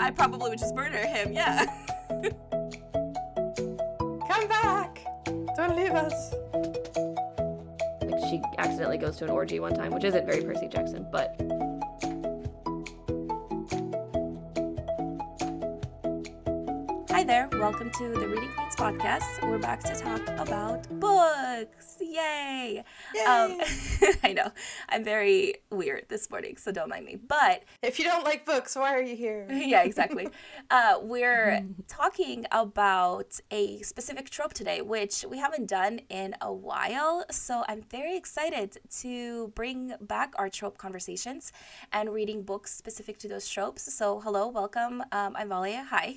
I probably would just murder him, yeah. Come back! Don't leave us. Like, she accidentally goes to an orgy one time, which isn't very Percy Jackson, but... Hi there, welcome to the Reading Queens podcast. We're back to talk about books. Yay! I know, I'm very weird this morning, so don't mind me. But if you don't like books, why are you here? yeah, exactly. We're talking about a specific trope today, which we haven't done in a while. So I'm very excited to bring back our trope conversations and reading books specific to those tropes. So hello, welcome. I'm Valia. Hi.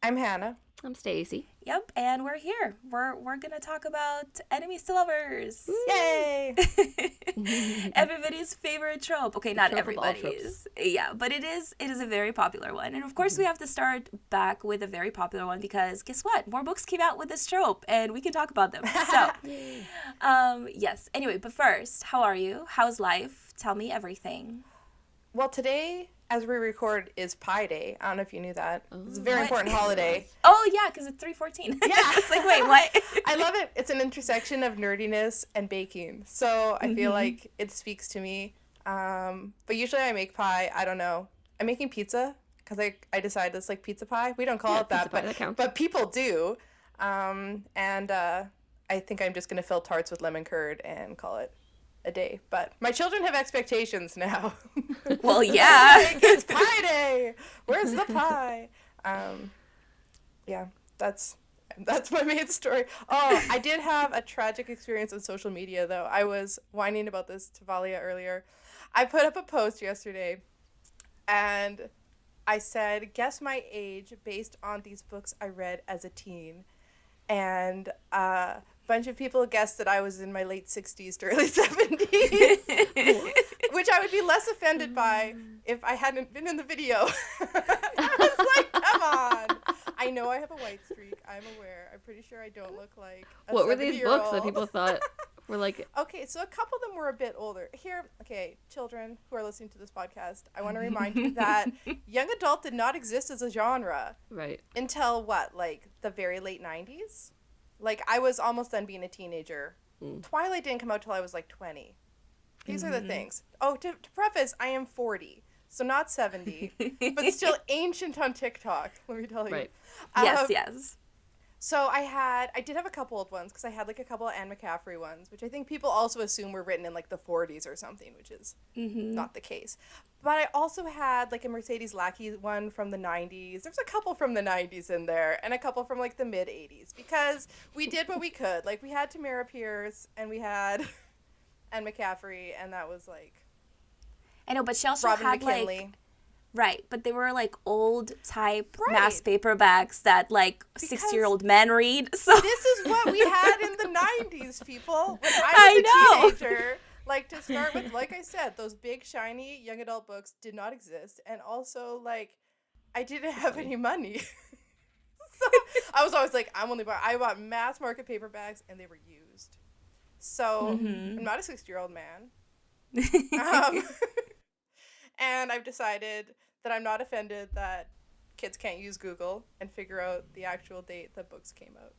I'm Hanna. I'm Stacey. Yep, and we're here. We're gonna talk about enemies to lovers. Yay! Everybody's favorite trope. Okay, not trope of all everybody's. Yeah, but it is a very popular one. And of course we have to start back with a very popular one because guess what? More books came out with this trope and we can talk about them. So yes. Anyway, but first, how are you? How's life? Tell me everything. Well, today, as we record, is Pi Day. I don't know if you knew that. It's a very important holiday. Oh, yeah, because it's 3/14. Yeah. It's like, wait, what? I love it. It's an intersection of nerdiness and baking. So I feel like it speaks to me. But usually I make pie. I don't know. I'm making pizza because I decided it's like pizza pie. We don't call it that, but people do. And I think I'm just going to fill tarts with lemon curd and call it a day. But my children have expectations now. Well, yeah. It's Pie Day. Where's the pie? Yeah, that's my main story. Oh, I did have a tragic experience on social media, though. I was whining about this to Valia earlier. I put up a post yesterday, and I said, guess my age based on these books I read as a teen. And a bunch of people guessed that I was in my late 60s to early 70s, which I would be less offended by if I hadn't been in the video. I was like, come on. I know I have a white streak. I'm aware. I'm pretty sure I don't look like a What were these 70-year-old. books that people thought were like... Okay, so a couple of them were a bit older. Children who are listening to this podcast, I want to remind you that young adult did not exist as a genre. Right. Until what, like the very late 90s? Like, I was almost done being a teenager. Twilight didn't come out till I was like 20. These are the things. Oh, to preface, I am 40. So not 70, but still ancient on TikTok, let me tell you. Right. Yes. So I did have a couple old ones, because I had like a couple of Anne McCaffrey ones, which I think people also assume were written in like the 40s or something, which is not the case. But I also had like a Mercedes Lackey one from the 90s. There's a couple from the 90s in there, and a couple from like the mid 80s, because we did what we could. Like, we had Tamara Pierce, and we had Anne McCaffrey, and that was like... I know, but she also Robin had McKinley. like... Right, but they were like old type mass paperbacks that like 60-year-old men read. So this is what we had in the 90s, people. When I was a teenager, like, to start with, like I said, those big shiny young adult books did not exist, and also like I didn't have any money. So I was always like, I bought mass market paperbacks, and they were used. So I'm not a 60-year-old man. And I've decided that I'm not offended that kids can't use Google and figure out the actual date that books came out.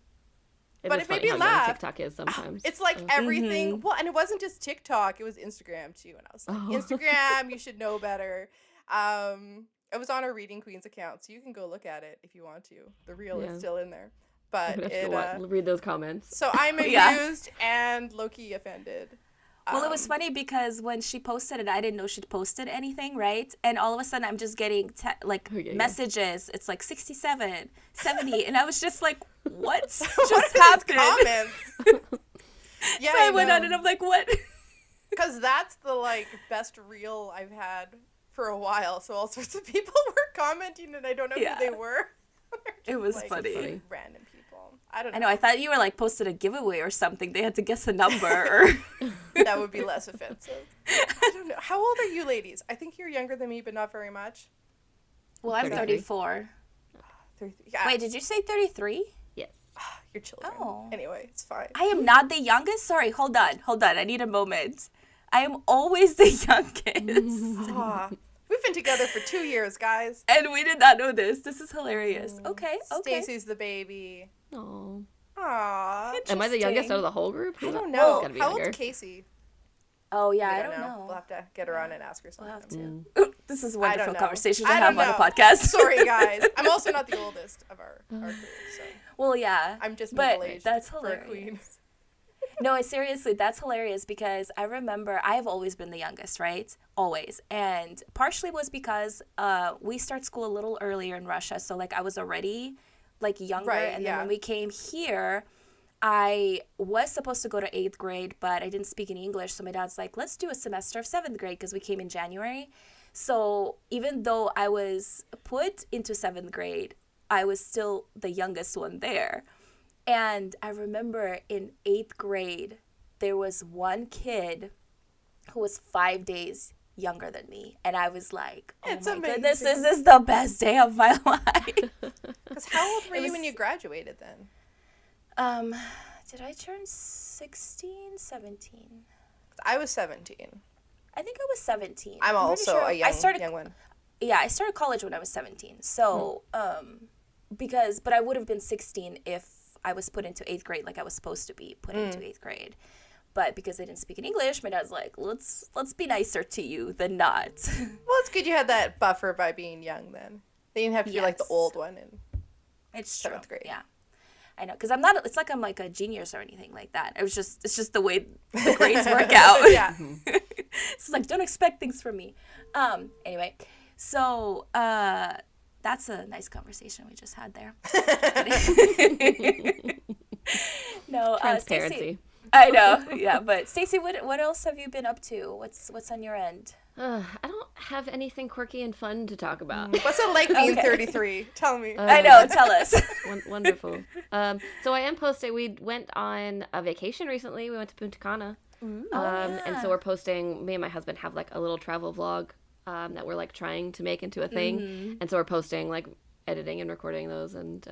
But it made me laugh. TikTok is sometimes. It's like everything. Well, and it wasn't just TikTok. It was Instagram, too. And I was like, Instagram, you should know better. It was on our Reading Queens account, so you can go look at it if you want to. The reel is still in there. But read those comments. So I'm amused and low-key offended. Well, it was funny because when she posted it, I didn't know she'd posted anything, right? And all of a sudden, I'm just getting messages. It's like 67, 70, and I was just like, what just happened? Comments? Yeah, so I went on and I'm like, what? Because that's the like best reel I've had for a while. So all sorts of people were commenting, and I don't know who they were. It was funny. Random people. I don't know. I know. I thought you were like posted a giveaway or something. They had to guess a number. That would be less offensive. I don't know. How old are you ladies? I think you're younger than me, but not very much. Well, I'm 34. 33. Yeah. Wait, did you say 33? Yes. Your children. Oh. Anyway, it's fine. I am not the youngest? Sorry, hold on. I need a moment. I am always the youngest. We've We've been together for 2 years, guys. And we did not know this. This is hilarious. Okay. Stacey's the baby. Oh. Aww. Am I the youngest out of the whole group? I don't Well, know. gotta be How younger. old's Casey? Oh, yeah, We I don't know. We'll have to get her on and ask her We'll have something. to. This is a I wonderful don't know. conversation to I have don't on a know. podcast. Sorry, guys. I'm also not the oldest of our crew, so Well, yeah. I'm just but middle-aged that's for a hilarious. queen. No, seriously, that's hilarious because I remember I've always been the youngest, right? Always. And partially was because we start school a little earlier in Russia. So, like, I was already, like, younger. Right, and then yeah. when we came here, I was supposed to go to 8th grade, but I didn't speak any English. So my dad's like, let's do a semester of 7th grade because we came in January. So even though I was put into 7th grade, I was still the youngest one there. And I remember in 8th grade, there was one kid who was 5 days younger than me. And I was like, oh It's my amazing. goodness, this is the best day of my life. Because how old were you when you graduated then? Did I turn 16, 17? I was 17. I think I was 17. I'm pretty also sure a young, I started, young one. Yeah, I started college when I was 17. So, but I would have been 16 if I was put into 8th grade like I was supposed to be put into 8th grade. But because I didn't speak in English, my dad's like, let's be nicer to you than not. Well, it's good you had that buffer by being young then. They didn't have to be like the Yes. old one in It's true. 7th grade. Yeah. I know, because it's like I'm like a genius or anything like that. It's just the way the grades work out. Yeah. It's like, don't expect things from me. Anyway, so that's a nice conversation we just had there. No, Transparency. Stacey, I know, yeah. But Stacey, what else have you been up to? What's on your end? I don't have anything quirky and fun to talk about. What's it like being Okay. 33? Tell me. I know. Tell us. Wonderful. So I am posting. We went on a vacation recently. We went to Punta Cana. And so we're posting. Me and my husband have like a little travel vlog that we're like trying to make into a thing. And so we're posting like editing and recording those, and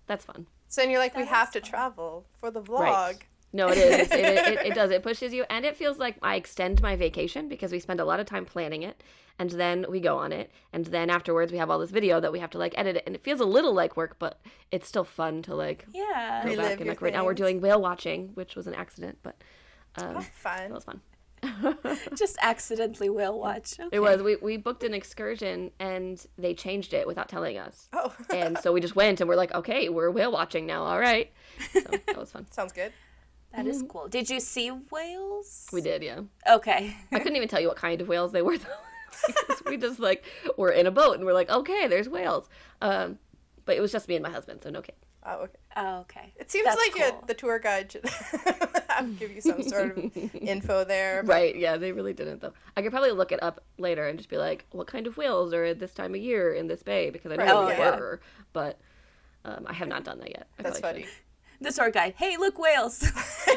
that's fun. So then you're like, we That have is to fun. travel for the vlog. Right. No, it is. It does. It pushes you, and it feels like I extend my vacation because we spend a lot of time planning it, and then we go on it, and then afterwards we have all this video that we have to like edit it, and it feels a little like work, but it's still fun to like Yeah. go Relive back and your like right now we're things. doing whale watching, which was an accident, but Oh, that fun. was fun. Just accidentally whale watch. Okay. It was. We booked an excursion and they changed it without telling us, Oh, and so we just went and we're like, okay, we're whale watching now. All right, so that was fun. sounds good. That is cool. Did you see whales? We did, yeah. Okay. I couldn't even tell you what kind of whales they were, though. Because we just, like, were in a boat, and we're like, okay, there's whales. But it was just me and my husband, so no kids. Oh, okay. Oh, okay. It seems That's like cool. the tour guide should give you some sort of info there. But Right, yeah, they really didn't, though. I could probably look it up later and just be like, what kind of whales are at this time of year in this bay? Because I know Right, they yeah. were, but I have not done that yet. I That's probably funny. The tour guide. Hey, look, whales.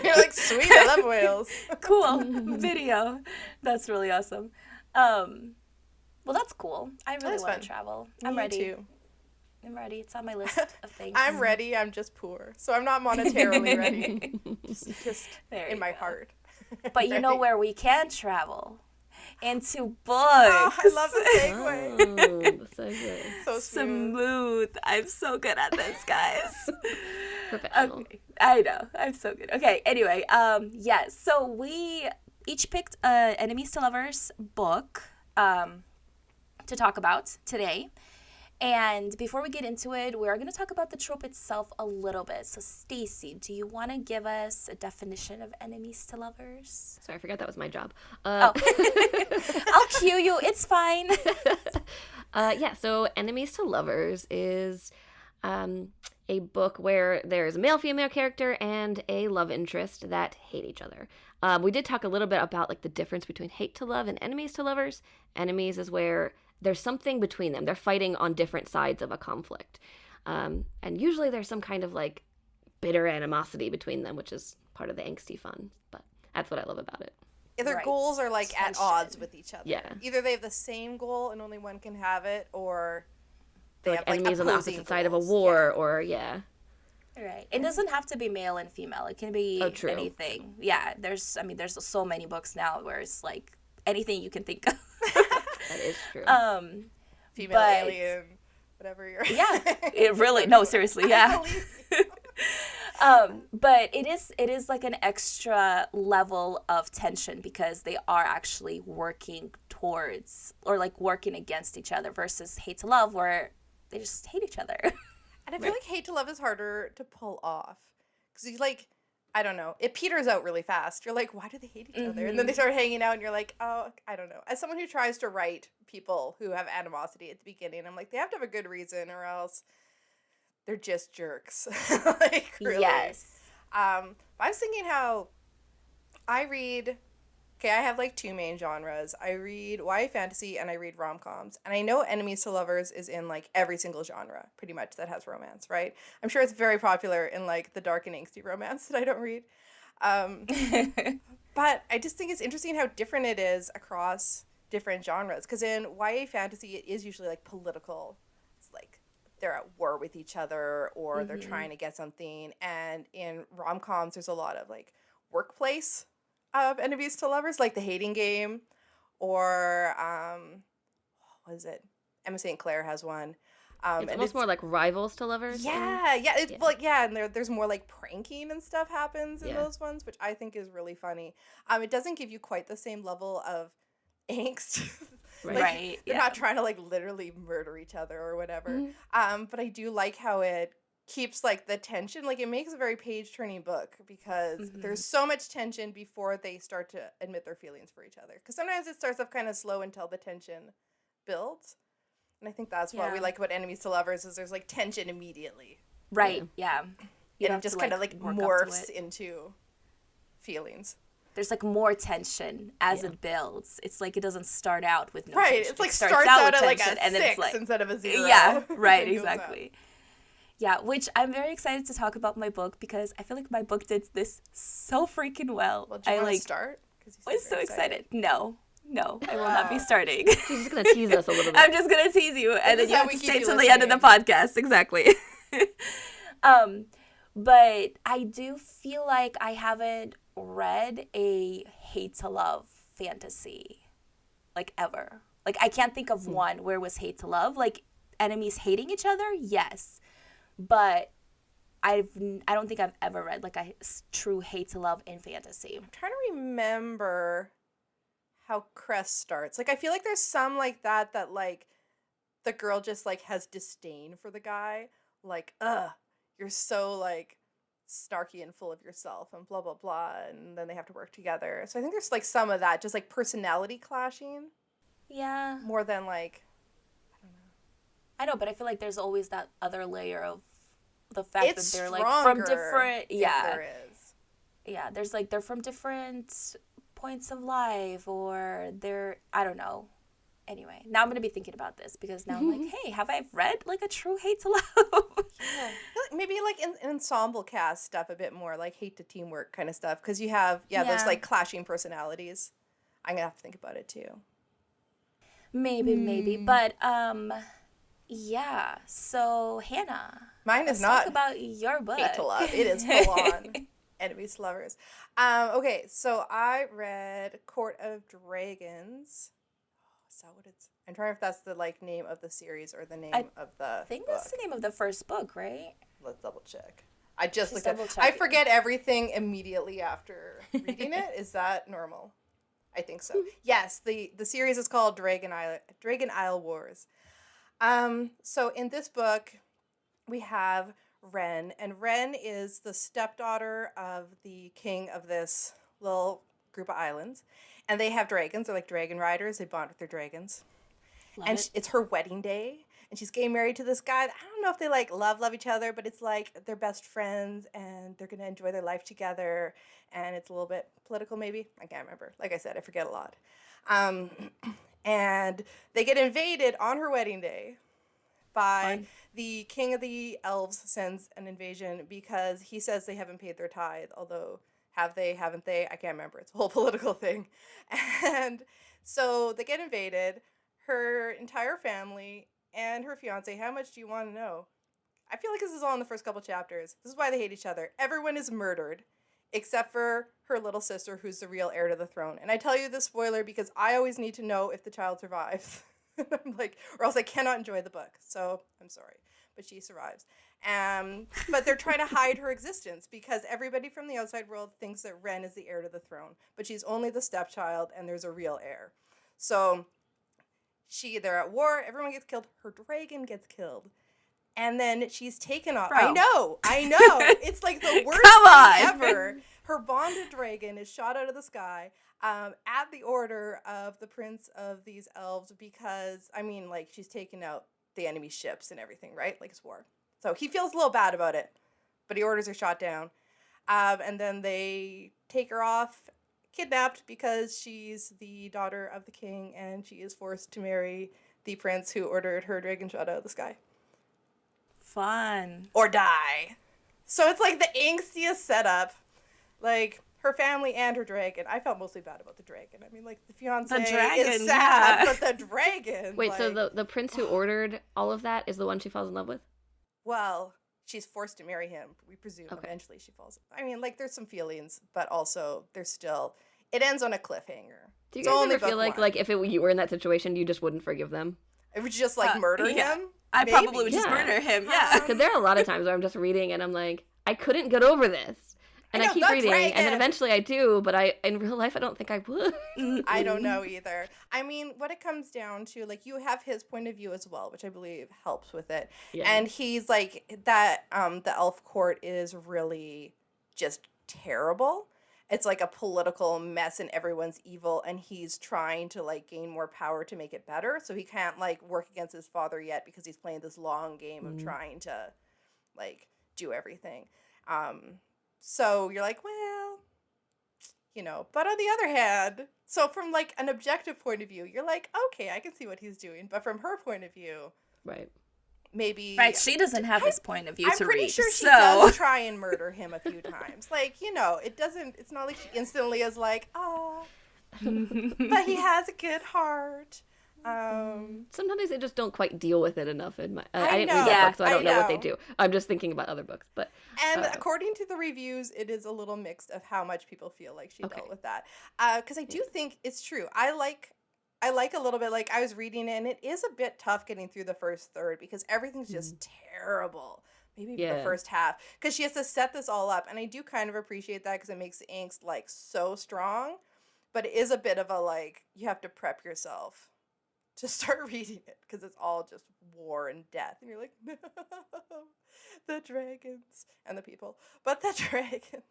You're like, sweet, I love whales. Cool video. That's really awesome. Well, that's cool. I really That's want fun. to travel. I'm Me ready. too. I'm ready. It's on my list of things. I'm ready. I'm just poor, so I'm not monetarily ready. Just There in you my go. heart. But you know Ready. where we can travel? Into books. Oh, I love the segue. Oh, that's so good. So smooth. Smooth. I'm so good at this, guys. Professional. Okay. I know. I'm so good. Okay. Anyway, yes. So we each picked a Enemies to Lovers book to talk about today. And before we get into it, we are going to talk about the trope itself a little bit. So, Stacey, do you want to give us a definition of enemies to lovers? Sorry, I forgot that was my job. I'll cue you. It's fine. Yeah, so Enemies to Lovers is a book where there's a male-female character and a love interest that hate each other. We did talk a little bit about like the difference between hate to love and enemies to lovers. Enemies is where there's something between them. They're fighting on different sides of a conflict. And usually there's some kind of like bitter animosity between them, which is part of the angsty fun. But that's what I love about it. Their Right. goals are like at Tension. odds with each other. Yeah. Either they have the same goal and only one can have it, or they They're have like enemies on the opposing opposite side of a goals. war, or yeah. Right. It doesn't have to be male and female. It can be Oh, true. anything. Yeah. There's so many books now where it's like anything you can think of. That is true. Female but alien, whatever you're. yeah, it really, no, seriously, yeah. I believe you. But it is like an extra level of tension because they are actually working towards or like working against each other versus hate to love where they just hate each other. And I feel like hate to love is harder to pull off because you like, I don't know, it peters out really fast. You're like, why do they hate each other? And then they start hanging out, and you're like, oh, I don't know. As someone who tries to write people who have animosity at the beginning, I'm like, they have to have a good reason, or else they're just jerks. Like, really. Yes. I was thinking how I read. Okay, I have like two main genres. I read YA fantasy and I read rom-coms. And I know Enemies to Lovers is in like every single genre, pretty much, that has romance, right? I'm sure it's very popular in like the dark and angsty romance that I don't read. But I just think it's interesting how different it is across different genres. Because in YA fantasy, it is usually like political. It's like they're at war with each other or they're trying to get something. And in rom-coms, there's a lot of like workplace enemies to lovers, like The Hating Game, or what is it? Emma St. Clair has one. It's almost more like rivals to lovers. Yeah, it's like and there's more like pranking and stuff happens in those ones, which I think is really funny. It doesn't give you quite the same level of angst. Right. They're not trying to like literally murder each other or whatever. But I do like how it keeps like the tension, like it makes a very page-turning book because there's so much tension before they start to admit their feelings for each other, because sometimes it starts off kind of slow until the tension builds, and I think that's what we like about Enemies to Lovers is there's like tension immediately, Right. Yeah. and it just kind of like morphs into feelings. There's like more tension as it builds. It's like it doesn't start out with no Right, tension. it's like It starts out at like tension, a and then 6 it's like, instead of a 0. yeah, right, It goes up. exactly. Yeah, which I'm very excited to talk about my book because I feel like my book did this so freaking well. Well, do you I want to like start? I was so excited. No, I will not be starting. She's just gonna tease us a little bit. I'm just gonna tease you, and then is you how have we to keep stay you to the end of the podcast. Exactly. But I do feel like I haven't read a hate to love fantasy, like ever. Like I can't think of one where it was hate to love. Like enemies hating each other, yes, but I don't think I've ever read like a true hate to love in fantasy. I'm trying to remember how Crest starts. Like I feel like there's some like that like the girl just like has disdain for the guy. Like, you're so like snarky and full of yourself and blah blah blah, and then they have to work together. So I think there's like some of that, just like personality clashing. Yeah. More than like, I don't know. I know, but I feel like there's always that other layer of the fact It's that they're like from stronger different if there is. Yeah, there's like they're from different points of life, or they're, I don't know. Anyway, now I'm gonna be thinking about this because now I'm like, hey, have I read like a true hate to love? Yeah. Maybe like in ensemble cast stuff a bit more, like hate to teamwork kind of stuff, because you have those like clashing personalities. I'm gonna have to think about it too. Maybe, but yeah. So Hannah, Mine let's is not talk about your book. hate to love. It is full on enemies to lovers. Okay, so I read Court of Dragons. Is that what it's? I'm trying if that's the like name of the series or the name of the I think book. that's the name of the first book, right? Let's double check. I just looked double at. check I it. forget everything immediately after reading it. Is that normal? I think so. Yes, the series is called Dragon Isle Wars. So in this book, we have Ren, and Ren is the stepdaughter of the king of this little group of islands, and they have dragons. They're like dragon riders. They bond with their dragons. It's her wedding day, and she's getting married to this guy. I don't know if they like love each other, but it's like they're best friends, and they're gonna enjoy their life together. And it's a little bit political, maybe. I can't remember. Like I said, I forget a lot. And they get invaded on her wedding day by the king of the elves. Sends an invasion because he says they haven't paid their tithe, although have they, haven't they? I can't remember. It's a whole political thing. And so they get invaded. Her entire family and her fiance. How much do you want to know? I feel like this is all in the first couple chapters. This is why they hate each other. Everyone is murdered except for her little sister, who's the real heir to the throne. And I tell you this spoiler because I always need to know if the child survives. I'm like, or else I cannot enjoy the book. So I'm sorry, but she survives. But they're trying to hide her existence because everybody from the outside world thinks that Ren is the heir to the throne, but she's only the stepchild, and there's a real heir. So they're at war. Everyone gets killed. Her dragon gets killed. And then she's taken off. Bro. I know. It's like the worst Come on. thing ever. Her bonded dragon is shot out of the sky at the order of the prince of these elves because, I mean, like, she's taken out the enemy ships and everything, right? Like, it's war. So he feels a little bad about it, but he orders her shot down. And then they take her off, kidnapped, because she's the daughter of the king, and she is forced to marry the prince who ordered her dragon shot out of the sky. Fun. Or die. So it's like the angstiest setup. Like, her family and her dragon. I felt mostly bad about the dragon. I mean, like, the fiancé is sad, but the dragon. Wait, like, so the prince who ordered all of that is the one she falls in love with? well, she's forced to marry him. We presume eventually she falls. I mean, like, there's some feelings, but also there's still. It ends on a cliffhanger. Do you guys ever feel like if you were in that situation, you just wouldn't forgive them? It would just like murder him. I Maybe. probably would just murder him. Yeah. Because there are a lot of times where I'm just reading and I'm like, I couldn't get over this. And I keep reading, and then eventually I do, but in real life, I don't think I would. I don't know either. I mean, what it comes down to, like, you have his point of view as well, which I believe helps with it. Yeah. And he's like, that, the elf court is really just terrible. It's like a political mess and everyone's evil, and he's trying to, like, gain more power to make it better. So he can't, like, work against his father yet because he's playing this long game of trying to, like, do everything. So you're like, well, you know, but on the other hand, so from like an objective point of view, you're like, okay, I can see what he's doing. But from her point of view, right, maybe. Right, she doesn't have his point of view to read. I'm pretty sure she so. does try and murder him a few times. Like, you know, it's not like she instantly is like, oh, but he has a good heart. Sometimes they just don't quite deal with it enough. I didn't know. read that book, so I don't know what they know. do. I'm just thinking about other books. But according to the reviews, it is a little mixed of how much people feel like she dealt with that. Because I do think it's true. I like a little bit, like, I was reading it, and it is a bit tough getting through the first third because everything's just terrible. Maybe the first half. Because she has to set this all up, and I do kind of appreciate that because it makes the angst, like, so strong. But it is a bit of a, like, you have to prep yourself to start reading it because it's all just war and death, and you're like, no, the dragons and the people, but the dragons,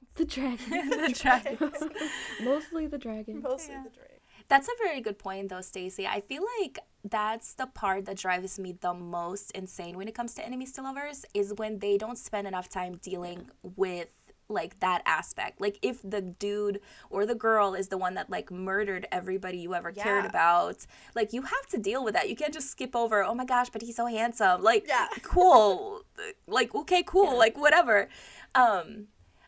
mostly the dragons. That's a very good point, though, Stacey. I feel like that's the part that drives me the most insane when it comes to enemies to lovers is when they don't spend enough time dealing with like that aspect. Like if the dude or the girl is the one that like murdered everybody you ever cared about, like you have to deal with that. You can't just skip over, oh my gosh, but he's so handsome. Like cool. Like okay, cool. Like whatever.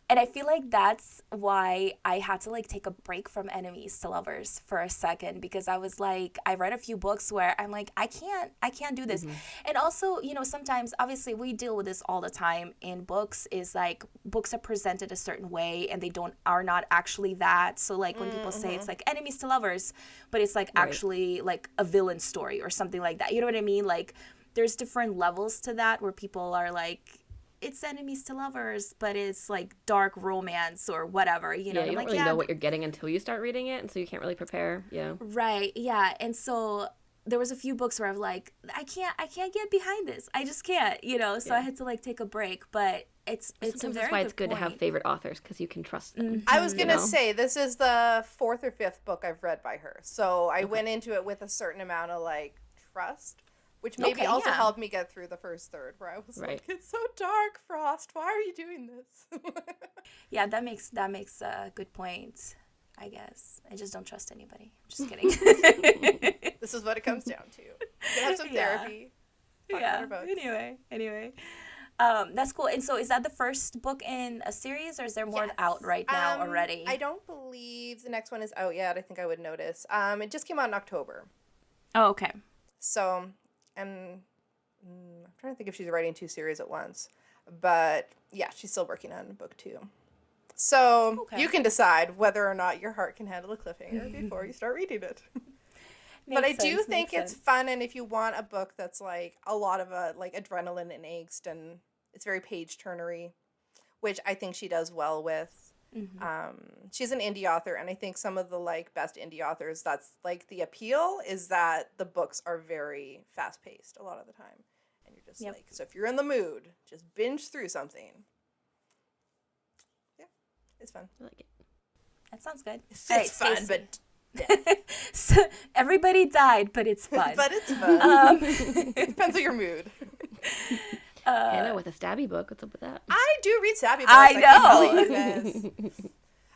And I feel like that's why I had to like take a break from enemies to lovers for a second, because I was like, I read a few books where I'm like, I can't do this. And also, you know, sometimes obviously we deal with this all the time in books, is like books are presented a certain way and they are not actually that. So like when people say it's like enemies to lovers, but it's like actually like a villain story or something like that. You know what I mean? Like there's different levels to that where people are like, it's enemies to lovers, but it's like dark romance or whatever, you know. Yeah, you don't like, really know what you're getting until you start reading it, and so you can't really prepare. Yeah. Right. Yeah. And so there was a few books where I'm like, I can't get behind this. I just can't, you know. So I had to like take a break. But it's sometimes a very that's why it's good point. to have favorite authors, because you can trust them. I was gonna say this is the 4th or 5th book I've read by her, so I went into it with a certain amount of like trust. Which maybe also helped me get through the first third, where I was like, "It's so dark, Frost. Why are you doing this?" Yeah, that makes a good point. I guess I just don't trust anybody. I'm just kidding. This is what it comes down to. You can have some therapy. Yeah. Anyway. That's cool. And so, is that the first book in a series, or is there more out right now already? I don't believe the next one is out yet. I think I would notice. It just came out in October. Oh, okay. So. And I'm trying to think if she's writing 2 series at once. But, yeah, she's still working on book 2. So Okay. you can decide whether or not your heart can handle a cliffhanger before you start reading it. But I Makes do sense, think makes it's sense. fun, and if you want a book that's like a lot of like adrenaline and angst, and it's very page turnery, which I think she does well with. She's an indie author, and I think some of the like best indie authors, that's like the appeal is that the books are very fast paced a lot of the time, and you're just Yep. like, so if you're in the mood, just binge through something. Yeah, it's fun. I like it. That sounds good. It's All right, fun, Stacey. but So everybody died, but it's fun. but it's fun. Um, Depends on your mood. Anna with a stabby book. What's up with that? I do read stabby books. I can tell know. you this.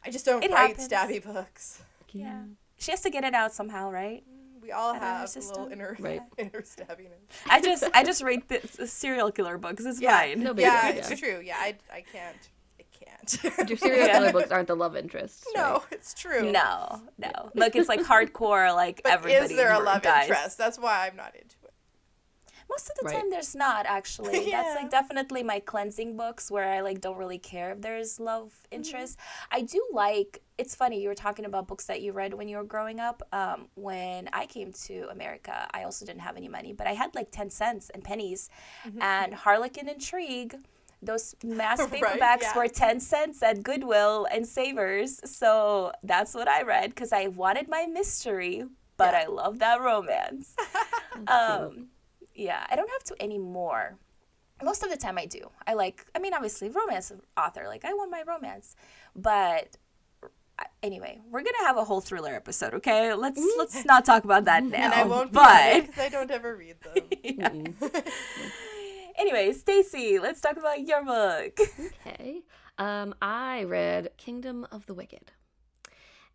I just don't It write happens. stabby books. yeah. She has to get it out somehow, right? We all Out of her have a system. little inner Right. inner stabbiness. I just read the serial killer books. It's Yeah, fine. No big yeah, deal, it's yeah. true. Yeah, I can't. But your serial killer books aren't the love interests. No, right? it's true. No. Look, it's like hardcore. Like But everybody is there a love dies. interest? That's why I'm not into it. Most of the Right. time, there's not actually. Yeah. That's like definitely my cleansing books where I like don't really care if there's love interest. I do like. It's funny you were talking about books that you read when you were growing up. When I came to America, I also didn't have any money, but I had like 10 cents and pennies, and Harlequin Intrigue. Those mass Right, paperbacks yeah. were 10 cents at Goodwill and Savers. So that's what I read because I wanted my mystery, but Yeah. I love that romance. Yeah, I don't have to anymore. Most of the time I do. I mean, obviously, romance author. Like, I want my romance. But anyway, we're going to have a whole thriller episode, okay? Let's not talk about that now. And I won't be But because I don't ever read them. anyway, Stacey, let's talk about your book. Okay. I read Kingdom of the Wicked.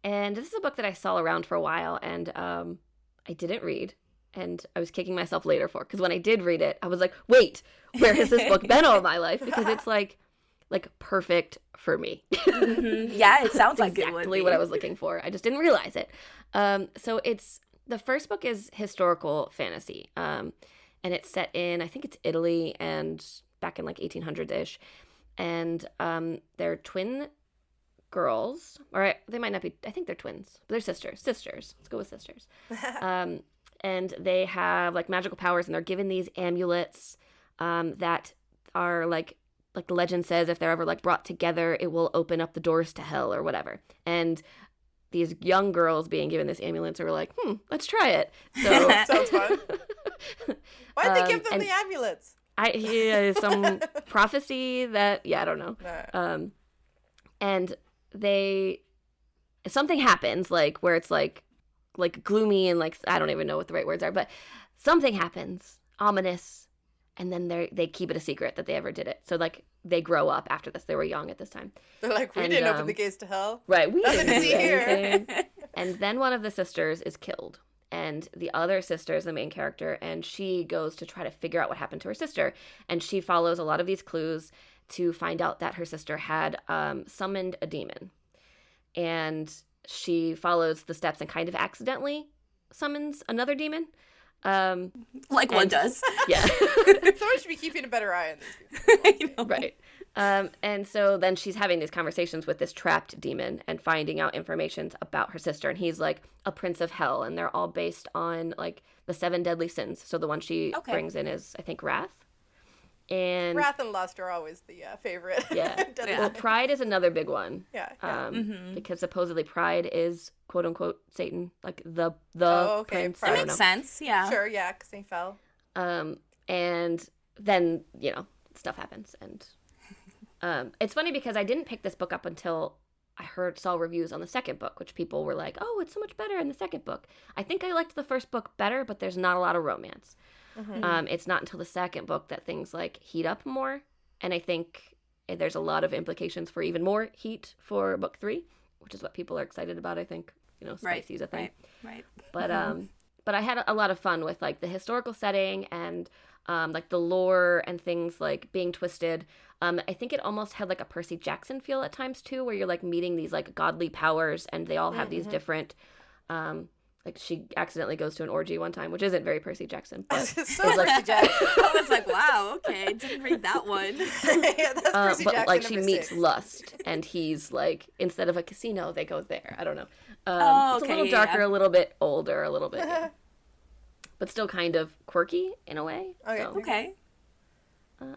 And this is a book that I saw around for a while, and I didn't read. And I was kicking myself later for, because when I did read it, I was like, wait, where has this book been all my life? Because it's like perfect for me. Yeah, it sounds like it would Exactly be. what I was looking for. I just didn't realize it. So the first book is historical fantasy. And it's set in, I think it's Italy and back in like 1800s-ish. And they're twin girls, or they might not be, I think they're twins, but they're sisters. Let's go with sisters. And they have like magical powers, and they're given these amulets that are like the legend says if they're ever like brought together, it will open up the doors to hell or whatever. And these young girls being given this amulets are like, let's try it. So Sounds fun. Why'd they give them and the amulets? some prophecy that I don't know. Nah. And something happens like where it's like gloomy and like I don't even know what the right words are, but something happens ominous, and then they keep it a secret that they ever did it. So like they grow up after this. They were young at this time. They're like, we and, didn't open the gates to hell. Right, we Nothing didn't to do see here. anything. And then one of the sisters is killed, and the other sister is the main character, and she goes to try to figure out what happened to her sister, and she follows a lot of these clues to find out that her sister had summoned a demon, and she follows the steps and kind of accidentally summons another demon. Like one does. Yeah. Someone should be keeping a better eye on these people. Right. And so then she's having these conversations with this trapped demon and finding out information about her sister. And he's like a prince of hell. And they're all based on like the 7 deadly sins. So the one she brings in is, I think, wrath. And Wrath and lust are always the favorite. yeah. Well, pride is another big one. Yeah. Because supposedly pride is quote unquote Satan, like the Oh, okay, prince. pride. I That don't makes know. sense. Yeah. Sure, yeah, because they fell. And then, stuff happens. And it's funny because I didn't pick this book up until I saw reviews on the second book, which people were like, oh, it's so much better in the second book. I think I liked the first book better, but there's not a lot of romance. It's not until the second book that things like heat up more. And I think there's a lot of implications for even more heat for book 3, which is what people are excited about. I think, spicy's a thing. Right. But I had a lot of fun with like the historical setting and like the lore and things like being twisted. I think it almost had like a Percy Jackson feel at times too, where you're like meeting these like godly powers and they all have these different Like, she accidentally goes to an orgy one time, which isn't very Percy Jackson. But So it's like, Percy Jackson. I was like, wow, okay, didn't read that one. Yeah, that's Percy but Jackson like she number meets 6. lust, and he's like, instead of a casino, they go there. I don't know. Oh, It's a okay, little yeah, darker, yeah. a little bit older, a little bit, yeah. But still kind of quirky in a way. Okay. So, Okay.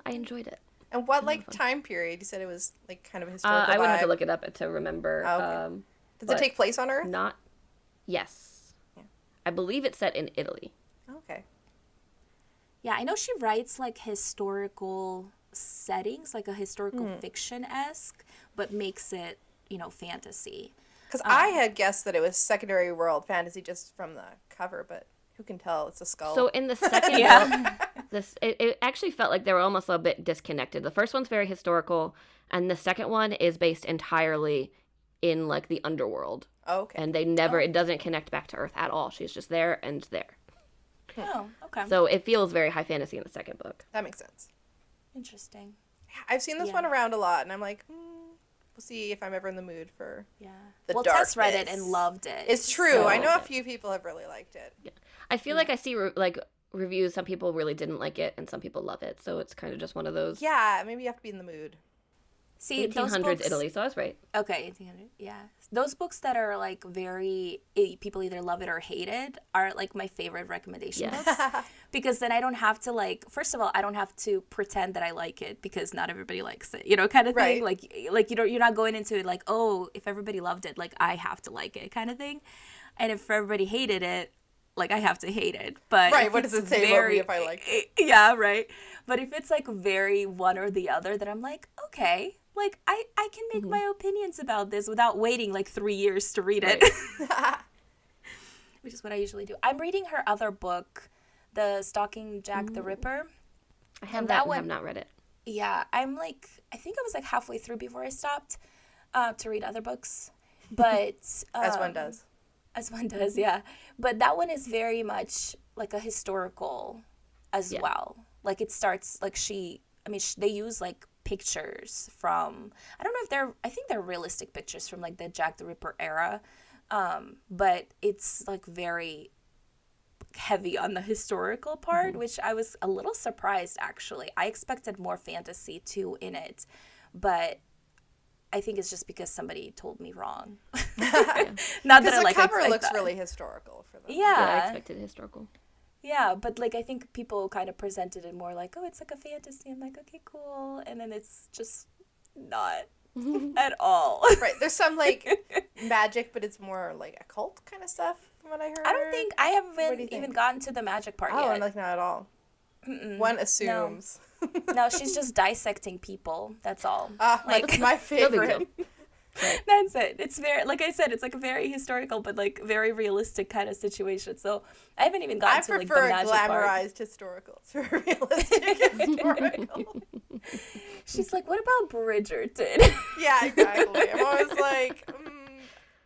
I enjoyed it. And what like time period? You said it was like kind of a historical I would have to vibe. look it up to remember. Oh, okay. Does it but take place on Earth? Not. Yes. Yeah. I believe it's set in Italy. Okay. Yeah, I know she writes like historical settings, like a historical fiction-esque, but makes it, fantasy. Because I had guessed that it was secondary world fantasy just from the cover, but who can tell? It's a skull. So in the second Yeah. book, it actually felt like they were almost a bit disconnected. The first one's very historical, and the second one is based entirely in like the underworld. Oh, okay. And they never, it doesn't connect back to Earth at all. She's just there and there. Oh, okay. So it feels very high fantasy in the second book. That makes sense. Interesting. I've seen this Yeah. one around a lot, and I'm like, we'll see if I'm ever in the mood for Yeah. the Well, darkness. Tess read it and loved it. It's true. so- I know a few people have really liked it. I feel like I see reviews. Some people really didn't like it, and some people love it. So it's kind of just one of those. Yeah, maybe you have to be in the mood. See, those 1800s books, Italy. So I was right. Okay, 1800. Yeah, those books that are like very people either love it or hate it are like my favorite recommendation Yeah. books because then I don't have to like. First of all, I don't have to pretend that I like it because not everybody likes it. Kind of thing. Right. Like you're not going into it like, oh, if everybody loved it, like I have to like it, kind of thing. And if everybody hated it, like I have to hate it. But Right, if what does it's it say about me if I liked it? Yeah, right. But if it's like very one or the other, then I'm like, okay. Like, I can make my opinions about this without waiting, like, 3 years to read it. Which is what I usually do. I'm reading her other book, the Stalking Jack the Ripper. I have And that that and one- have not read it. Yeah, I'm like, I think I was like halfway through before I stopped to read other books. But... As one does. As one does, yeah. But that one is very much like a historical as well. Like, it starts, like, they use, like, pictures from, I think they're realistic pictures from like the Jack the Ripper era, but it's like very heavy on the historical part, which I was a little surprised actually. I expected more fantasy too in it, but I think it's just because somebody told me wrong. Not that Because I the like cover expect looks that. really historical for them. Yeah, I Yeah. expected historical. Yeah, but like I think people kind of presented it more like, oh, it's like a fantasy. I'm like, okay, cool. And then it's just not at all. Right, there's some like magic, but it's more like occult kind of stuff from what I heard. I don't think I What do haven't you even think? gotten to the magic part Oh, yet. I'm like not at all. One assumes. No, she's just dissecting people. That's all. Like my No big favorite. That's it. It's very, like I said, it's like a very historical, but like very realistic kind of situation. So I haven't even gotten I to like the prefer a magic part. glamorized historical to a realistic historical. She's like, what about Bridgerton? Yeah, exactly. I'm always like,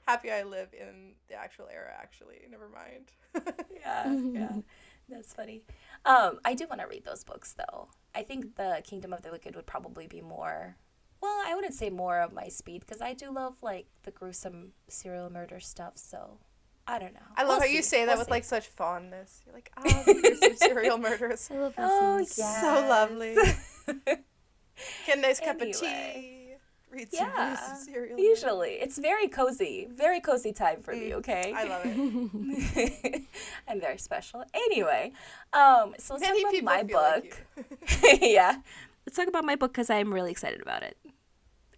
happy I live in the actual era. Actually, never mind. Yeah. That's funny. I do want to read those books though. I think the Kingdom of the Wicked would probably be more. Well, I wouldn't say more of my speed because I do love like the gruesome serial murder stuff. So I don't know. I love We'll how you see. say that We'll with see. like such fondness. You're like, there's some serial murders. I love Oh, Russians. yes. So lovely. Get a nice cup of Anyway. tea. Read some Yeah. serial. Usually, it's very cozy time for me. Okay. I love it. I'm very special. Anyway, so let's Many talk people about my feel like book. Yeah, let's talk about my book because I'm really excited about it.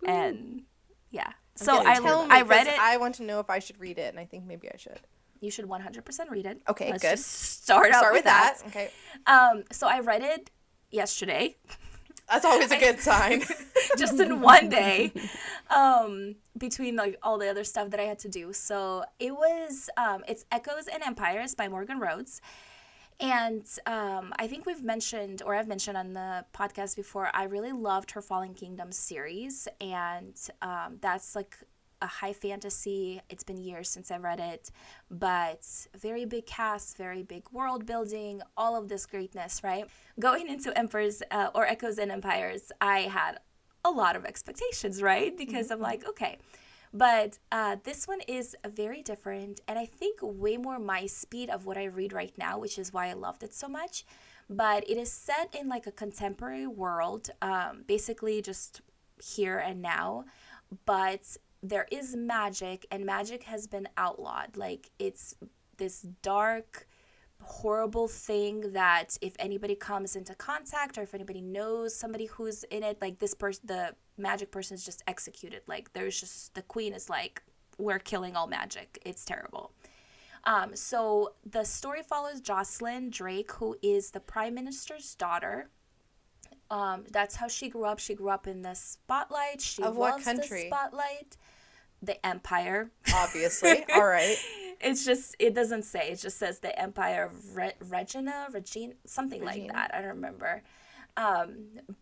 And yeah, so Tell me, I read 'cause it. I want to know if I should read it, and I think maybe I should. You should 100% read it. Okay, Let's good. just start with that. Okay, So I read it yesterday, that's always a good sign. just in one day, between like all the other stuff that I had to do. So it was, it's Echoes and Empires by Morgan Rhodes. And I think I've mentioned on the podcast before, I really loved her Fallen Kingdom series. And that's like a high fantasy. It's been years since I read it, but very big cast, very big world building, all of this greatness, right? Going into or Echoes and Empires, I had a lot of expectations, right? Because I'm like, okay, But this one is very different, and I think way more my speed of what I read right now, which is why I loved it so much. But it is set in like a contemporary world, basically just here and now. But there is magic, and magic has been outlawed. Like, it's this dark, horrible thing that if anybody comes into contact, or if anybody knows somebody who's in it, like this person, the magic person is just executed. Like, there's just, the queen is like, we're killing all magic. It's terrible. So the story follows Jocelyn Drake, who is the prime minister's daughter. That's how she grew up. She grew up in the spotlight. She Of loves what country? the spotlight. The Empire. Obviously. All right. It's just, it doesn't say. It just says the Empire of Regina, something like Regina. that. I don't remember.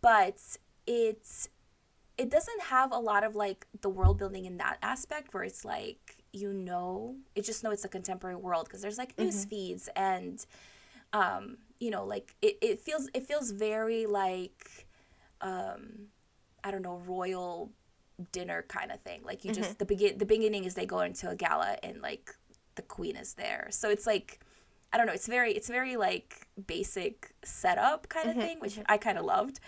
But it doesn't have a lot of like the world building in that aspect, where it's like, you just know it's a contemporary world because there's like news feeds, and like it feels very like I don't know, royal dinner kind of thing. Like, you just the beginning is they go into a gala, and like the queen is there, so it's like, I don't know, it's very like basic setup kind of thing, which I kind of loved.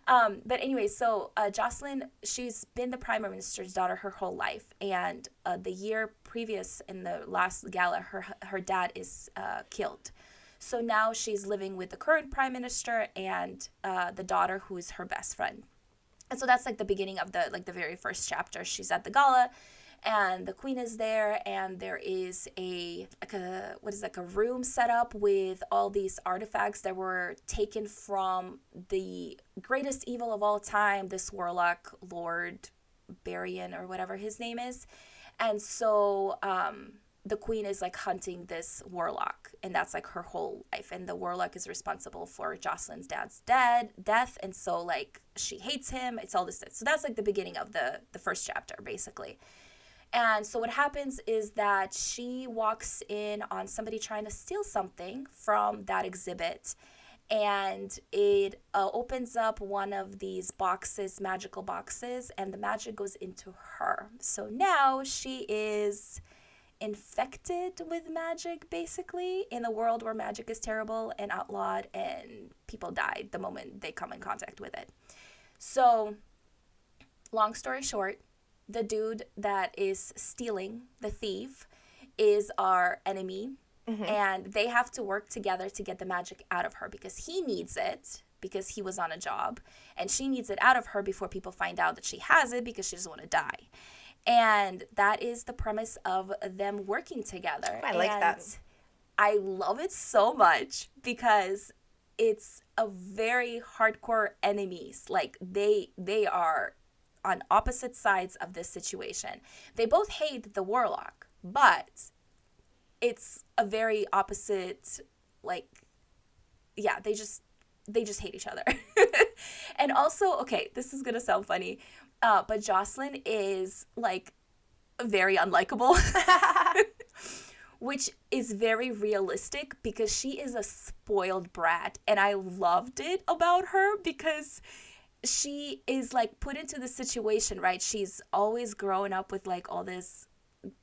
But anyway, so Jocelyn, she's been the prime minister's daughter her whole life, and the year previous, in the last gala, her dad is killed. So now she's living with the current prime minister and the daughter, who is her best friend. And so that's like the beginning of the very first chapter. She's at the gala, and the queen is there, and there is a room set up with all these artifacts that were taken from the greatest evil of all time, this warlock, Lord Barian, or whatever his name is. And so the queen is like hunting this warlock, and that's like her whole life. And the warlock is responsible for Jocelyn's dad's death, and so like she hates him. It's all this. So that's like the beginning of the first chapter, basically. And so what happens is that she walks in on somebody trying to steal something from that exhibit, and it opens up one of these boxes, magical boxes, and the magic goes into her. So now she is infected with magic, basically, in a world where magic is terrible and outlawed, and people die the moment they come in contact with it. So, long story short, the dude that is stealing, the thief, is our enemy, and they have to work together to get the magic out of her, because he needs it, because he was on a job, and she needs it out of her before people find out that she has it, because she doesn't want to die. And that is the premise of them working together. I like that. I love it so much because it's a very hardcore enemies. Like, they are on opposite sides of this situation. They both hate the warlock, but it's a very opposite, like, yeah, they just hate each other. And also, okay, this is gonna sound funny, but Jocelyn is like very unlikable, which is very realistic because she is a spoiled brat, and I loved it about her because she is like put into the situation, right? She's always grown up with like all this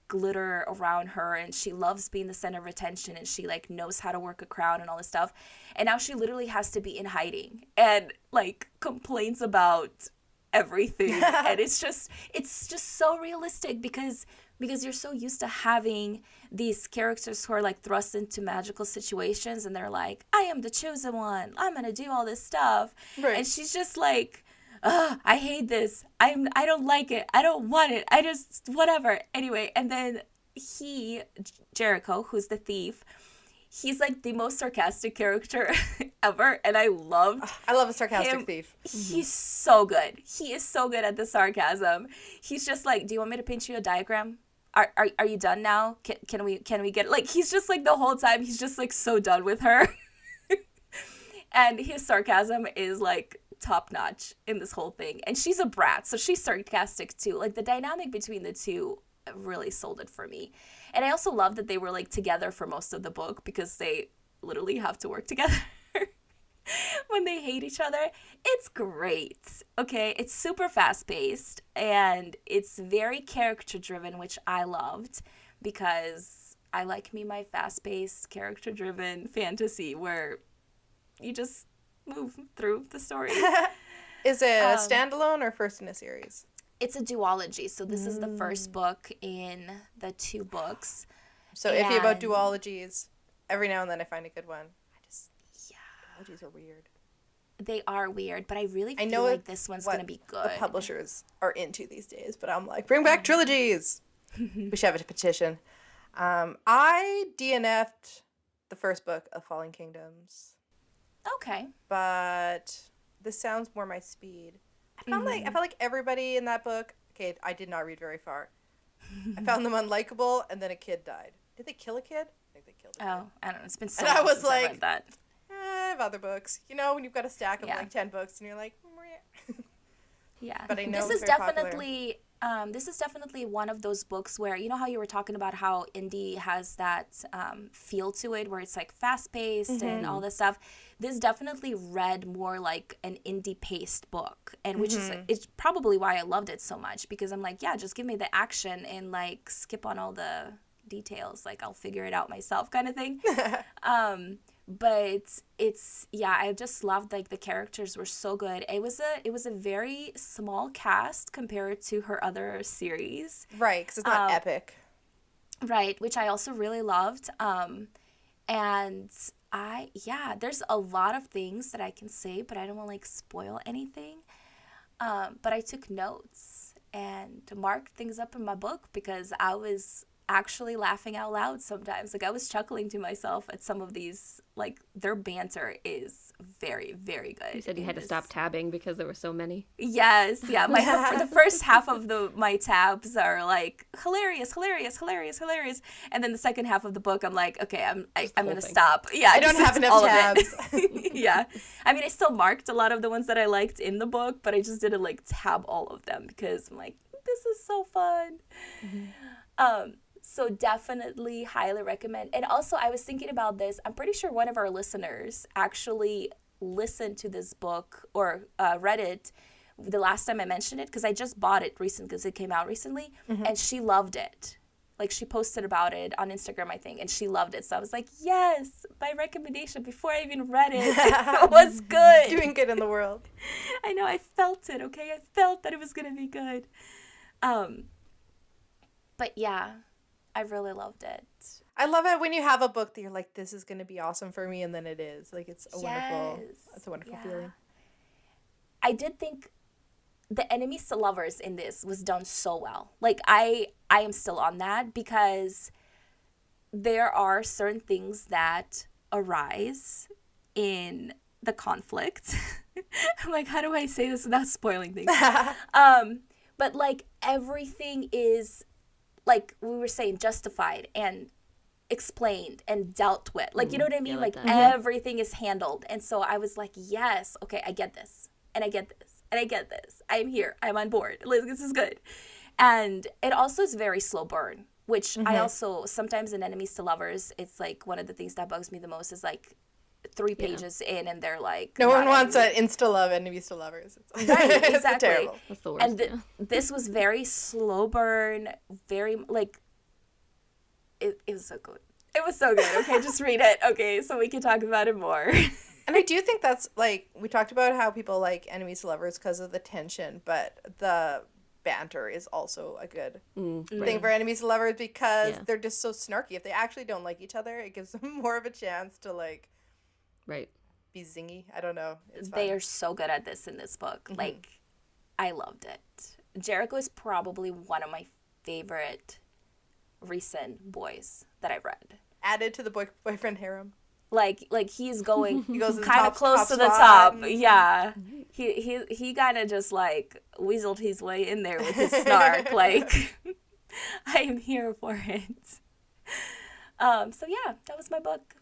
glitter around her, and she loves being the center of attention, and she like knows how to work a crowd and all this stuff, and now she literally has to be in hiding and like complains about everything. And it's just so realistic because you're so used to having these characters who are like thrust into magical situations, and they're like, I am the chosen one, I'm gonna do all this stuff, right. And she's just like, I hate this, I don't like it, I don't want it, I just whatever. Anyway, and then Jericho, who's the thief, he's like the most sarcastic character ever, and I love a sarcastic thief. He's so good. He is so good at the sarcasm. He's just like, do you want me to paint you a diagram? Are you done now? Can we get, like, he's just like the whole time he's just like so done with her. And his sarcasm is like top notch in this whole thing. And she's a brat, so she's sarcastic too. Like, the dynamic between the two really sold it for me. And I also love that they were like together for most of the book because they literally have to work together. when they hate each other. It's great. Okay, it's super fast paced and it's very character driven, which I loved because I like me my fast paced, character driven fantasy where you just move through the story. Is it a standalone or first in a series? It's a duology, so this is the first book in the 2 books. So iffy about duologies. Every now and then I find a good one. Duologies are weird. They are weird, but I really feel like this one's going to be good. The publishers are into these days, but I'm like, bring back trilogies. We should have a petition. I DNF'd the first book of Falling Kingdoms. Okay. But this sounds more my speed. I felt like everybody in that book, okay, I did not read very far. I found them unlikable, and then a kid died. Did they kill a kid? I think they killed a kid. Oh, I don't know. It's been so long long since since I like, read that. I have other books. You know, when you've got a stack of like 10 books, and you're like, yeah. But I know this is definitely one of those books where, you know how you were talking about how indie has that feel to it, where it's like fast paced and all this stuff. This definitely read more like an indie paced book, and which is it's probably why I loved it so much, because I'm like, yeah, just give me the action and like skip on all the details, like I'll figure it out myself kind of thing. But it's, yeah, I just loved, like, the characters were so good. It was a very small cast compared to her other series. Right, because it's not epic. Right, which I also really loved. And there's a lot of things that I can say, but I don't want to, like, spoil anything. But I took notes and marked things up in my book because I was actually laughing out loud sometimes. Like, I was chuckling to myself at some of these, like, their banter is very, very good. You said you had to stop tabbing because there were so many. Yes, yeah. The first half of my tabs are like hilarious, and then the second half of the book, I'm like, okay, I'm gonna stop. Yeah, I don't have enough tabs. Yeah, I mean, I still marked a lot of the ones that I liked in the book, but I just didn't like tab all of them because I'm like, this is so fun. So definitely highly recommend. And also, I was thinking about this. I'm pretty sure one of our listeners actually listened to this book or read it the last time I mentioned it, because I just bought it recently because it came out recently, and she loved it. Like, she posted about it on Instagram, I think, and she loved it. So I was like, yes, my recommendation before I even read it was good. Doing good in the world. I know, I felt it, okay? I felt that it was going to be good. But yeah, I really loved it. I love it when you have a book that you're like, this is going to be awesome for me, and then it is. Like, it's a wonderful feeling. I did think the enemies to lovers in this was done so well. Like, I am still on that because there are certain things that arise in the conflict. I'm like, how do I say this without spoiling things? But, like, everything is, like we were saying, justified and explained and dealt with. Like, you know what I mean? Like everything is handled. And so I was like, yes, okay, I get this. And I get this. And I get this. I'm here. I'm on board. Like, this is good. And it also is very slow burn, which I also, sometimes in Enemies to Lovers, it's like one of the things that bugs me the most is like 3 pages in and they're like, no one wants an insta-love Enemies to Lovers. It's right, exactly. terrible. That's the worst. And this was very slow burn, very, like, it was so good. It was so good. Okay, just read it. Okay, so we can talk about it more. And I do think that's, like, we talked about how people like Enemies to Lovers because of the tension, but the banter is also a good thing for Enemies to Lovers because they're just so snarky. If they actually don't like each other, it gives them more of a chance to, like, be zingy. I don't know. They are so good at this in this book. Like, I loved it. Jericho is probably one of my favorite recent boys that I've read. Added to the boyfriend harem. Like he's going he goes kind of close to the top. Yeah. He kind of just like weaseled his way in there with his snark. Like, I am here for it. So yeah, that was my book.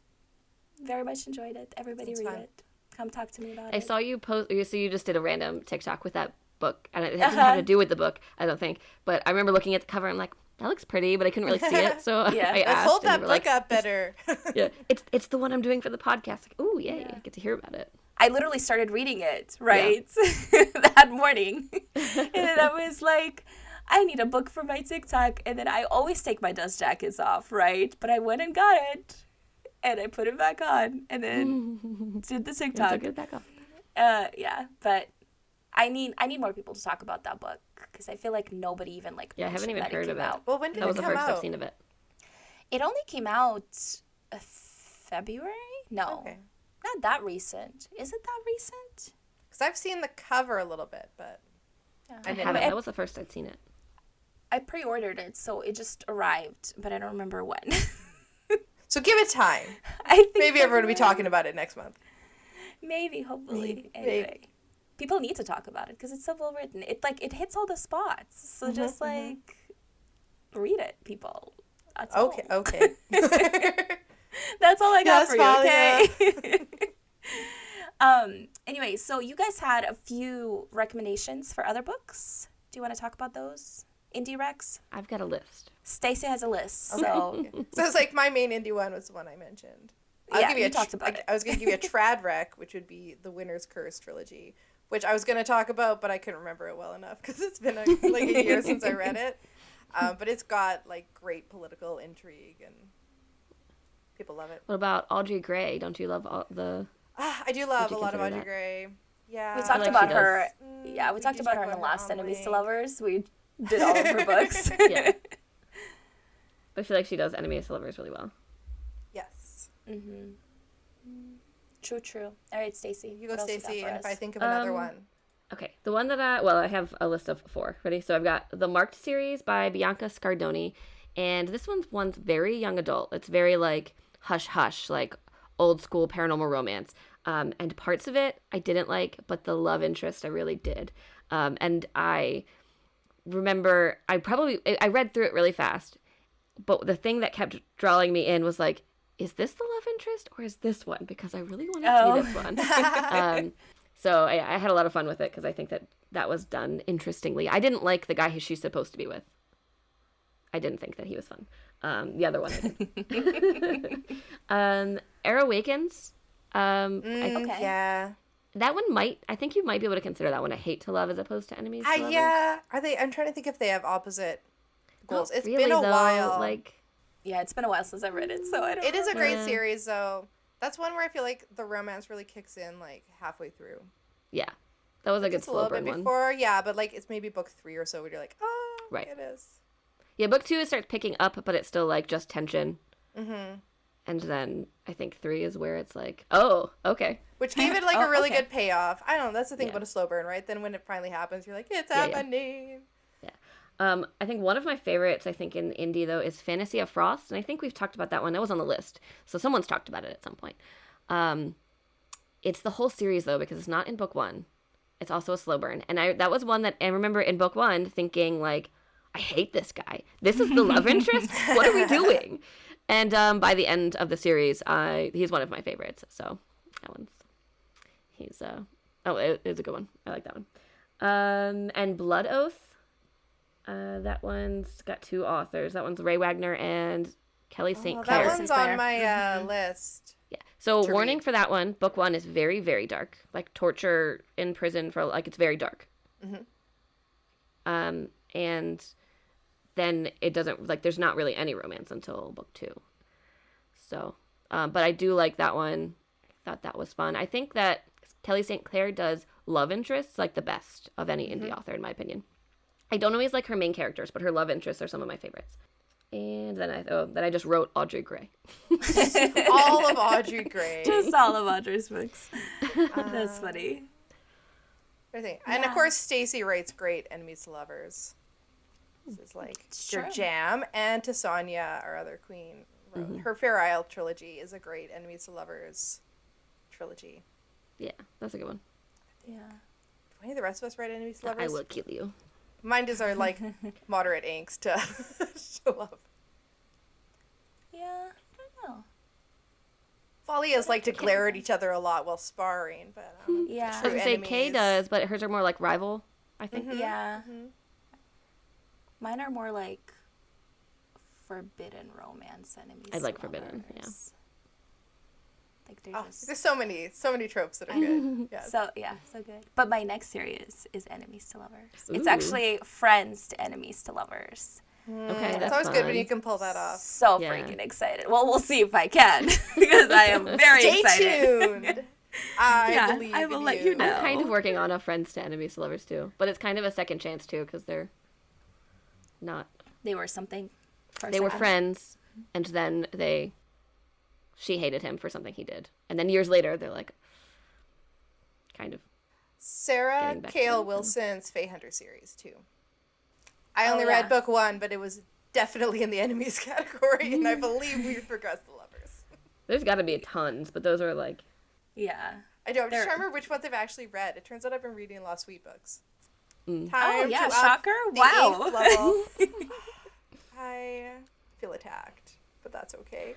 Very much enjoyed it. Everybody read it. Come talk to me about it. I saw you post, so you just did a random TikTok with that book, and it didn't have to do with the book, I don't think. But I remember looking at the cover, and I'm like, that looks pretty, but I couldn't really see it, so I asked. Hold that book up better. It's the one I'm doing for the podcast. Like, ooh, yay, I get to hear about it. I literally started reading it, right? That morning. And then I was like, I need a book for my TikTok. And then I always take my dust jackets off, right? But I went and got it. And I put it back on. And then did the TikTok. Took it back off. Yeah. But I need more people to talk about that book. Because I feel like nobody even like Yeah, I haven't even heard of it. Well, when did That was it the come first out? I've seen of it. It only came out February? No. Okay. Not that recent. Is it that recent? Because I've seen the cover a little bit, but I didn't haven't. know. That was the first I'd seen it. I pre-ordered it, so it just arrived, but I don't remember when. So give it time. I think Maybe everyone will be February. talking about it next month. Maybe, hopefully. Maybe. Anyway, people need to talk about it because it's so well written. It hits all the spots. So just like read it, people. That's all. Okay. That's all I got Yes, for you. Okay. Anyway, so you guys had a few recommendations for other books. Do you want to talk about those? Indie Rex? I've got a list. Stacey has a list, so So it's like my main indie one was the one I mentioned. Yeah, you talked about it. I was going to give you a trad rec, which would be the Winter's Curse trilogy, which I was going to talk about, but I couldn't remember it well enough because it's been like a year since I read it. But it's got like great political intrigue and people love it. What about Audrey Gray? Don't you love the? I do love Would a you lot of consider Audrey that? Gray. Yeah. we talked like about she her. does. Yeah, we talked did about talk her in the about last on Enemies to Wing. Lovers. We did all of her books. Yeah. I feel like she does Enemies to Lovers really well. Yes. Mm-hmm. True. All right, Stacey. You go, what else got Stacey, for and us? if I think of another one. Okay, the one that I have a list of 4. Ready? So I've got the Marked series by Bianca Scardone, and this one's very young adult. It's very like hush hush, like old school paranormal romance. And parts of it I didn't like, but the love interest I really did. And I remember I read through it really fast, but the thing that kept drawing me in was like, is this the love interest or is this one? Because I really want it to be this one. So I had a lot of fun with it because I think that was done interestingly. I didn't like the guy who she's supposed to be with. I didn't think that he was fun. The other one I did. Air Awakens. Okay. Yeah. That one I think you might be able to consider that one a hate to love as opposed to enemies to lovers. Yeah. Are they? I'm trying to think if they have opposite goals. Not It's really, been a though. while. Like, Yeah, it's been a while since I read it, so I don't. It is a great Yeah. series, though. That's one where I feel like the romance really kicks in like halfway through. yeah, that was a good It's a slow little burn bit one. before, yeah, but like it's maybe book 3 or so where you're like, oh, Right. it is. Yeah, book 2 starts picking up, but it's still like just tension. Mm-hmm. And then I think 3 is where it's like, oh, okay. Which gave it like Oh, a really okay. good payoff. I don't know. That's the thing Yeah. about a slow burn, right? Then when it finally happens, you're like, it's Yeah, yeah. happening. I think one of my favorites, I think, in indie, though, is Fantasy of Frost. And I think we've talked about that one. That was on the list. So someone's talked about it at some point. It's the whole series, though, because it's not in book 1. It's also a slow burn. And that was one that I remember in book 1 thinking, like, I hate this guy. This is the love interest? What are we doing? And by the end of the series, he's one of my favorites. So that one's... it's a good one. I like that one. And Blood Oath. That one's got 2 authors. That one's Ray Wagner and Kelly St. Clair. That one's Clair. on my list. Yeah. So to warning read. for that one. Book 1 is very, very dark. Like torture in prison for like it's very dark. Mm-hmm. And then it doesn't like there's not really any romance until book 2. So, but I do like that one. I thought that was fun. I think that Kelly St. Clair does love interests like the best of any indie author in my opinion. I don't always like her main characters, but her love interests are some of my favorites. And then I just wrote Audrey Gray. All of Audrey Gray. Just all of Audrey's books. That's funny. Everything. And of course, Stacey writes great enemies to lovers. This is like your Sure. jam. And to Sonia, our other queen, wrote her Fair Isle trilogy is a great enemies to lovers trilogy. Yeah, that's a good one. Yeah. Do any of the rest of us write enemies to lovers? I will kill you. Mine just are like moderate angst to love. Yeah, I don't know. Valias like to glare at each other a lot while sparring, but Yeah. I was true gonna say Kay enemies. does, but hers are more like rival, I think. Yeah. Mhm. Mine are more like forbidden romance enemies. I like to forbidden, yeah. lovers. Like Oh, just there's so many tropes that are good. Yeah. so good. But my next series is enemies to lovers. It's Ooh. actually friends to enemies to lovers. Okay, It's that's always good when fun. you can pull that off. So Yeah. freaking excited. Well, we'll see if I can because I am very Stay excited. tuned. I believe I will in let you know. I'm kind of working on a friends to enemies to lovers too, but it's kind of a second chance too because they're not. They were something. For a They were second. friends, and then she hated him for something he did, and then years later they're like, kind of. Sarah Getting back to Cale them. Wilson's Fae Hunter series too. I Oh, only yeah. read book 1, but it was definitely in the enemies category, and I believe we progressed the lovers. There's got to be tons, but those are like. Yeah. I don't just They're- remember which ones I've actually read. It turns out I've been reading a lot of sweet books. Mm. Time Oh yeah, to up shocker! the Wow. 8th level. I feel attacked, but that's okay.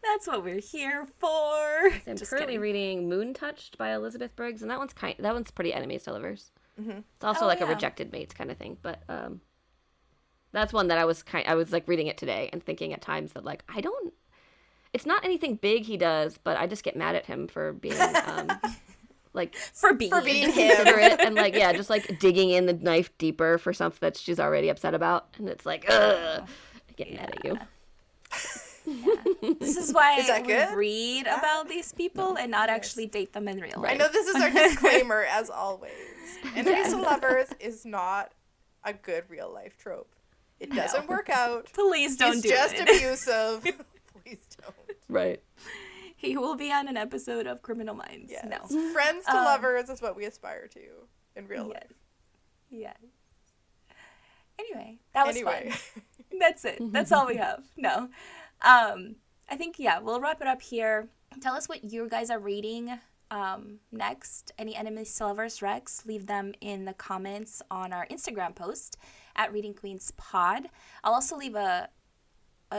That's what we're here for. I'm Just currently kidding. reading Moon Touched by Elizabeth Briggs, and that one's pretty enemies to lovers. Mhm. It's also Oh, like a yeah. rejected mates kind of thing, but that's one that I was like reading it today and thinking at times that like it's not anything big he does, but I just get mad at him for being like For being being him. considerate and like just like digging in the knife deeper for something that she's already upset about, and it's like ugh, I get mad at you. This is why Is that we good? read about these people and not actually date them in real life. I know this is our disclaimer, as always. Enemies to lovers is not a good real life trope. It doesn't work out. Please don't He's do just it. abusive. Please don't. Right. He will be on an episode of Criminal Minds. Yes. No. Friends to lovers is what we aspire to in real life. Yes. Anyway, that was Anyway. fun. That's it. That's all we have. No. I think, we'll wrap it up here. Tell us what you guys are reading next. Any enemies to lovers recs, leave them in the comments on our Instagram post at Reading Queens Pod. I'll also leave a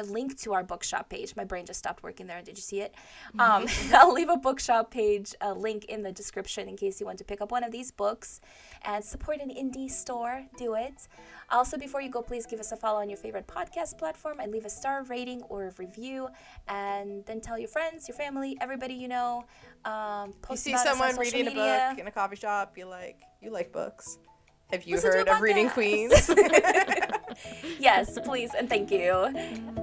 link to our bookshop page. My brain just stopped working there. Did you see it? I'll leave a bookshop page, a link in the description in case you want to pick up one of these books and support an indie store. Do it. Also, before you go, please give us a follow on your favorite podcast platform and leave a star rating or a review. And then tell your friends, your family, everybody you know. You Post see about us on someone social reading media. a book in a cook shop, you like books. Have you Listen to heard a of Reading podcast. Queens? Yes, please, and thank you.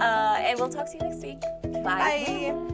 And we'll talk to you next week. Bye. Bye.